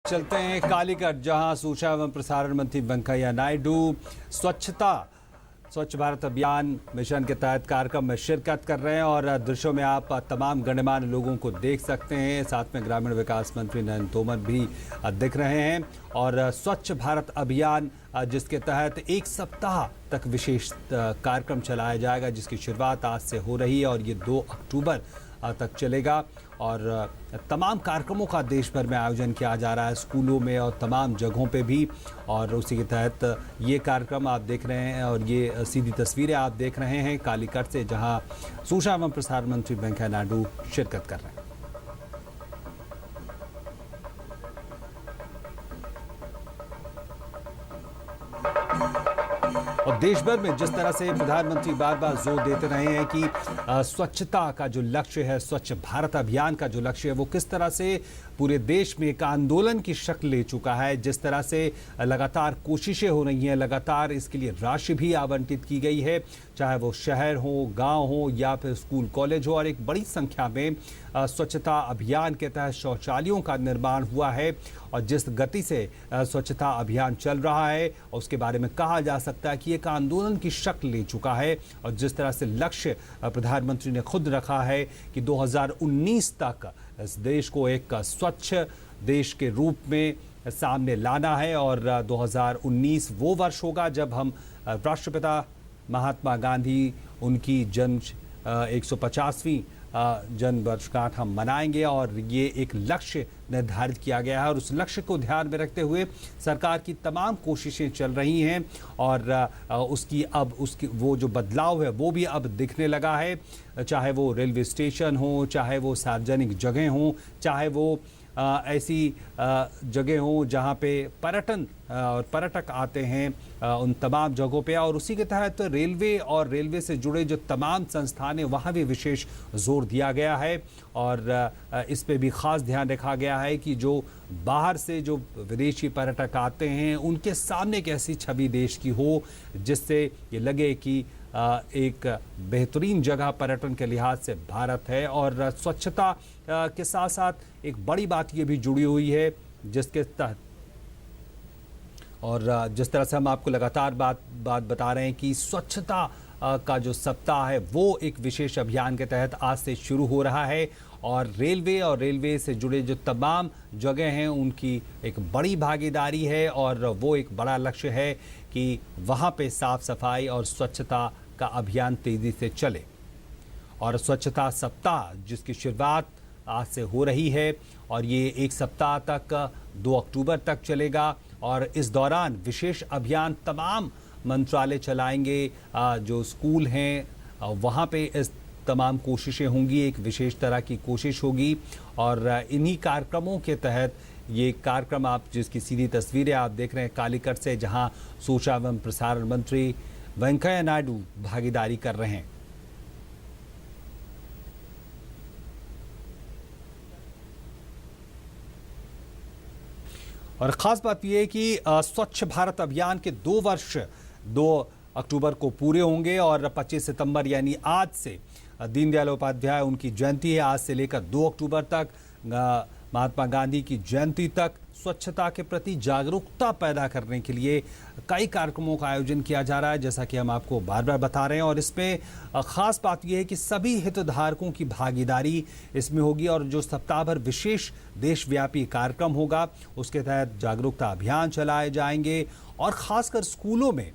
चलते हैं कालीकट, जहां सूचना एवं प्रसारण मंत्री वेंकैया नायडू स्वच्छ भारत अभियान मिशन के तहत कार्यक्रम में शिरकत कर रहे हैं और दृश्यों में आप तमाम गणमान्य लोगों को देख सकते हैं। साथ में ग्रामीण विकास मंत्री नरेंद्र तोमर भी दिख रहे हैं और स्वच्छ भारत अभियान जिसके तहत एक सप्ताह तक विशेष कार्यक्रम चलाया जाएगा, जिसकी शुरुआत आज से हो रही है और ये 2 अक्टूबर तक चलेगा। और तमाम कार्यक्रमों का देश भर में आयोजन किया जा रहा है, स्कूलों में और तमाम जगहों पे भी। और उसी के तहत ये कार्यक्रम आप देख रहे हैं और ये सीधी तस्वीरें आप देख रहे हैं कालीकट से, जहां सूचना एवं प्रसारण मंत्री वेंकैया नायडू शिरकत कर रहे हैं। और देश भर में जिस तरह से प्रधानमंत्री बार बार जोर देते रहे हैं कि स्वच्छता का जो लक्ष्य है, स्वच्छ भारत अभियान का जो लक्ष्य है, वो किस तरह से पूरे देश में एक आंदोलन की शक्ल ले चुका है। जिस तरह से लगातार कोशिशें हो रही हैं, लगातार इसके लिए राशि भी आवंटित की गई है, चाहे वो शहर हो, गांव हो या फिर स्कूल कॉलेज हो। और एक बड़ी संख्या में स्वच्छता अभियान के तहत शौचालयों का निर्माण हुआ है। और जिस गति से स्वच्छता अभियान चल रहा है उसके बारे में कहा जा सकता है कि एक आंदोलन की शक्ल ले चुका है। और जिस तरह से लक्ष्य प्रधानमंत्री ने खुद रखा है कि 2019 तक इस देश को एक स्वच्छ देश के रूप में सामने लाना है। और 2019 वो वर्ष होगा जब हम राष्ट्रपिता महात्मा गांधी उनकी जन्म 150वीं जन्म वर्षगांठ हम मनाएंगे। और ये एक लक्ष्य निर्धारित किया गया है और उस लक्ष्य को ध्यान में रखते हुए सरकार की तमाम कोशिशें चल रही हैं। और उसकी वो जो बदलाव है वो भी अब दिखने लगा है, चाहे वो रेलवे स्टेशन हो, चाहे वो सार्वजनिक जगह हो, चाहे वो ऐसी जगह हो जहाँ पे पर्यटन और पर्यटक आते हैं, उन तमाम जगहों पे। और उसी के तहत रेलवे और रेलवे से जुड़े जो तमाम संस्थान हैं वहाँ भी विशेष जोर दिया गया है। और इस पे भी ख़ास ध्यान रखा गया है कि जो बाहर से जो विदेशी पर्यटक आते हैं उनके सामने एक ऐसी छवि देश की हो जिससे ये लगे कि एक बेहतरीन जगह पर्यटन के लिहाज से भारत है। और स्वच्छता के साथ साथ एक बड़ी बात ये भी जुड़ी हुई है जिसके तहत, और जिस तरह से हम आपको लगातार बात बता रहे हैं कि स्वच्छता का जो सप्ताह है वो एक विशेष अभियान के तहत आज से शुरू हो रहा है। और रेलवे से जुड़े जो तमाम जगह हैं उनकी एक बड़ी भागीदारी है और वो एक बड़ा लक्ष्य है कि वहाँ पे साफ सफाई और स्वच्छता का अभियान तेज़ी से चले। और स्वच्छता सप्ताह जिसकी शुरुआत आज से हो रही है और ये एक सप्ताह तक 2 अक्टूबर तक चलेगा। और इस दौरान विशेष अभियान तमाम मंत्रालय चलाएंगे, जो स्कूल हैं वहाँ पे इस तमाम कोशिशें होंगी, एक विशेष तरह की कोशिश होगी। और इन्हीं कार्यक्रमों के तहत ये कार्यक्रम आप जिसकी सीधी तस्वीरें आप देख रहे हैं कालीकट से, जहां सूचना एवं प्रसारण मंत्री वेंकैया नायडू भागीदारी कर रहे हैं। और ख़ास बात यह है कि स्वच्छ भारत अभियान के 2 वर्ष 2 अक्टूबर को पूरे होंगे और 25 सितंबर यानी आज से दीनदयाल उपाध्याय उनकी जयंती है, आज से लेकर 2 अक्टूबर तक महात्मा गांधी की जयंती तक स्वच्छता के प्रति जागरूकता पैदा करने के लिए कई कार्यक्रमों का आयोजन किया जा रहा है, जैसा कि हम आपको बार बार बता रहे हैं। और इसमें ख़ास बात यह है कि सभी हितधारकों की भागीदारी इसमें होगी और जो सप्ताह भर विशेष देशव्यापी कार्यक्रम होगा उसके तहत जागरूकता अभियान चलाए जाएंगे। और ख़ासकर स्कूलों में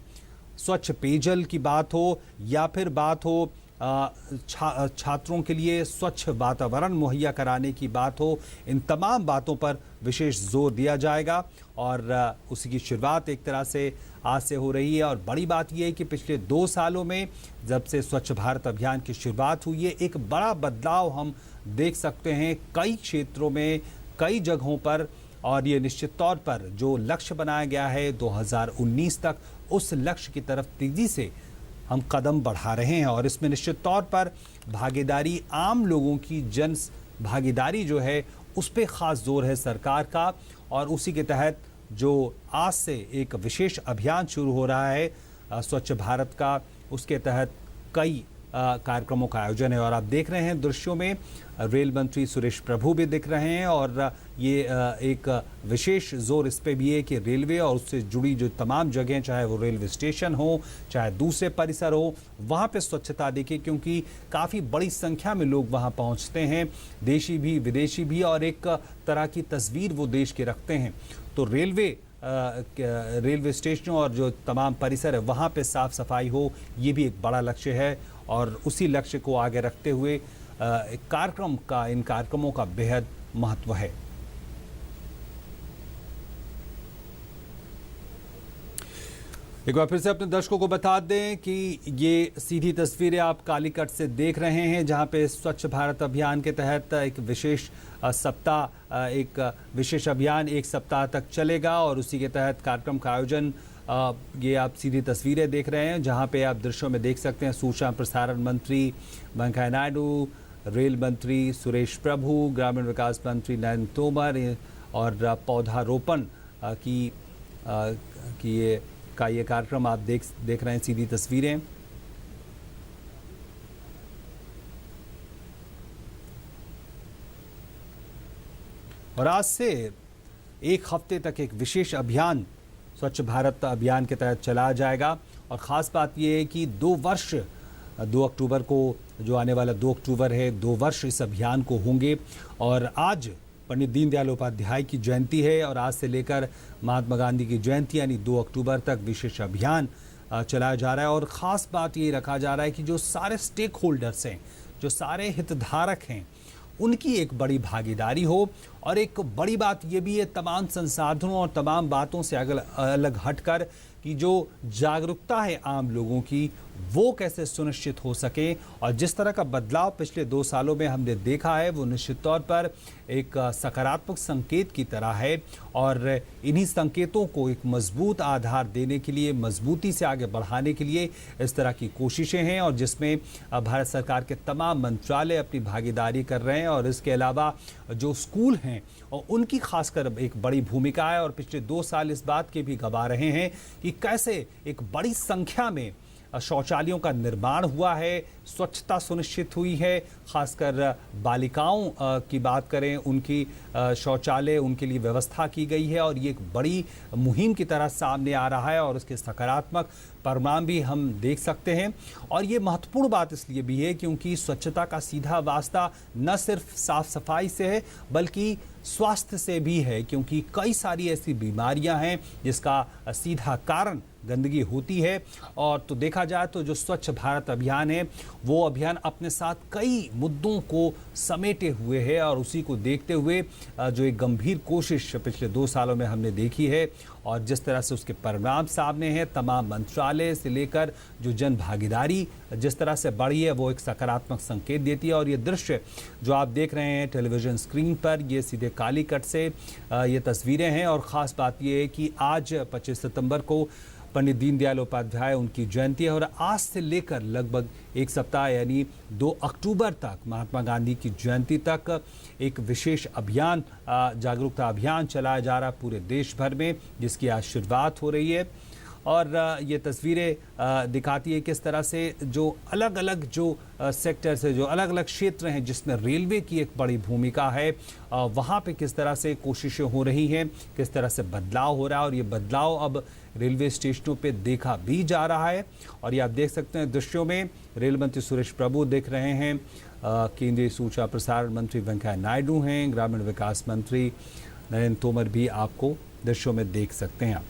स्वच्छ पेयजल की बात हो या फिर बात हो छात्रों के लिए स्वच्छ वातावरण मुहैया कराने की बात हो, इन तमाम बातों पर विशेष जोर दिया जाएगा। और उसी की शुरुआत एक तरह से आज से हो रही है। और बड़ी बात यह है कि पिछले 2 सालों में जब से स्वच्छ भारत अभियान की शुरुआत हुई है, एक बड़ा बदलाव हम देख सकते हैं कई क्षेत्रों में, कई जगहों पर। और ये निश्चित तौर पर जो लक्ष्य बनाया गया है 2019 तक, उस लक्ष्य की तरफ तेजी से हम कदम बढ़ा रहे हैं। और इसमें निश्चित तौर पर भागीदारी, आम लोगों की जन भागीदारी जो है उस पर ख़ास जोर है सरकार का। और उसी के तहत जो आज से एक विशेष अभियान शुरू हो रहा है स्वच्छ भारत का, उसके तहत कई कार्यक्रमों का आयोजन है। और आप देख रहे हैं दृश्यों में रेल मंत्री सुरेश प्रभु भी दिख रहे हैं और ये एक विशेष जोर इस पे भी है कि रेलवे और उससे जुड़ी जो तमाम जगहें, चाहे वो रेलवे स्टेशन हो, चाहे दूसरे परिसर हो, वहाँ पे स्वच्छता देखिए, क्योंकि काफ़ी बड़ी संख्या में लोग वहाँ पहुँचते हैं, देशी भी विदेशी भी, और एक तरह की तस्वीर वो देश के रखते हैं। तो रेलवे स्टेशनों और जो तमाम परिसर है वहाँ पे साफ सफाई हो, ये भी एक बड़ा लक्ष्य है। और उसी लक्ष्य को आगे रखते हुए इन कार्यक्रमों का बेहद महत्व है। एक बार फिर से अपने दर्शकों को बता दें कि ये सीधी तस्वीरें आप कालीकट से देख रहे हैं, जहां पे स्वच्छ भारत अभियान के तहत एक विशेष अभियान एक सप्ताह तक चलेगा और उसी के तहत कार्यक्रम का आयोजन, ये आप सीधी तस्वीरें देख रहे हैं, जहां पे आप दृश्यों में देख सकते हैं सूचना प्रसारण मंत्री वेंकैया नायडू, रेल मंत्री सुरेश प्रभु, ग्रामीण विकास मंत्री नरेंद्र तोमर और पौधारोपण का ये कार्यक्रम आप देख रहे हैं सीधी तस्वीरें। और आज से एक हफ्ते तक एक विशेष अभियान स्वच्छ भारत अभियान के तहत चलाया जाएगा। और ख़ास बात यह है कि 2 अक्टूबर को, जो आने वाला 2 अक्टूबर है, 2 वर्ष इस अभियान को होंगे। और आज पंडित दीनदयाल उपाध्याय की जयंती है और आज से लेकर महात्मा गांधी की जयंती यानी 2 अक्टूबर तक विशेष अभियान चलाया जा रहा है। और ख़ास बात ये रखा जा रहा है कि जो सारे स्टेक होल्डर्स हैं, जो सारे हितधारक हैं, उनकी एक बड़ी भागीदारी हो। और एक बड़ी बात ये भी है तमाम संसाधनों और तमाम बातों से अलग हटकर कि जो जागरूकता है आम लोगों की, वो कैसे सुनिश्चित हो सके। और जिस तरह का बदलाव पिछले 2 सालों में हमने देखा है, वो निश्चित तौर पर एक सकारात्मक संकेत की तरह है। और इन्हीं संकेतों को एक मजबूत आधार देने के लिए, मजबूती से आगे बढ़ाने के लिए इस तरह की कोशिशें हैं, और जिसमें भारत सरकार के तमाम मंत्रालय अपनी भागीदारी कर रहे हैं। और इसके अलावा जो स्कूल हैं और उनकी खासकर एक बड़ी भूमिका है। और पिछले 2 साल इस बात के भी गवा रहे हैं कि कैसे एक बड़ी संख्या में शौचालयों का निर्माण हुआ है, स्वच्छता सुनिश्चित हुई है। खासकर बालिकाओं की बात करें, उनकी शौचालय उनके लिए व्यवस्था की गई है और ये एक बड़ी मुहिम की तरह सामने आ रहा है और उसके सकारात्मक परिणाम भी हम देख सकते हैं। और ये महत्वपूर्ण बात इसलिए भी है क्योंकि स्वच्छता का सीधा वास्ता न सिर्फ साफ सफाई से है बल्कि स्वास्थ्य से भी है, क्योंकि कई सारी ऐसी बीमारियां हैं जिसका सीधा कारण गंदगी होती है। और तो देखा जाए तो जो स्वच्छ भारत अभियान है, वो अभियान अपने साथ कई मुद्दों को समेटे हुए है और उसी को देखते हुए जो एक गंभीर कोशिश पिछले 2 सालों में हमने देखी है और जिस तरह से उसके परिणाम सामने हैं, तमाम मंत्रालय से लेकर जो जन भागीदारी जिस तरह से बढ़ी है, वो एक सकारात्मक संकेत देती है। और ये दृश्य जो आप देख रहे हैं टेलीविज़न स्क्रीन पर, ये सीधे कालीकट से ये तस्वीरें हैं। और ख़ास बात ये है कि आज 25 सितंबर को पंडित दीनदयाल उपाध्याय उनकी जयंती है और आज से लेकर लगभग एक सप्ताह यानी 2 अक्टूबर तक महात्मा गांधी की जयंती तक एक विशेष अभियान, जागरूकता अभियान चलाया जा रहा है पूरे देश भर में, जिसकी आज शुरुआत हो रही है। और ये तस्वीरें दिखाती है किस तरह से जो अलग अलग जो सेक्टर्स है, जो अलग अलग क्षेत्र हैं जिसमें रेलवे की एक बड़ी भूमिका है, वहाँ पे किस तरह से कोशिशें हो रही हैं, किस तरह से बदलाव हो रहा है। और ये बदलाव अब रेलवे स्टेशनों पे देखा भी जा रहा है। और ये आप देख सकते हैं दृश्यों में रेल मंत्री सुरेश प्रभु देख रहे हैं, केंद्रीय सूचना प्रसारण मंत्री वेंकैया नायडू हैं, ग्रामीण विकास मंत्री नरेंद्र तोमर भी आपको दृश्यों में देख सकते हैं आप।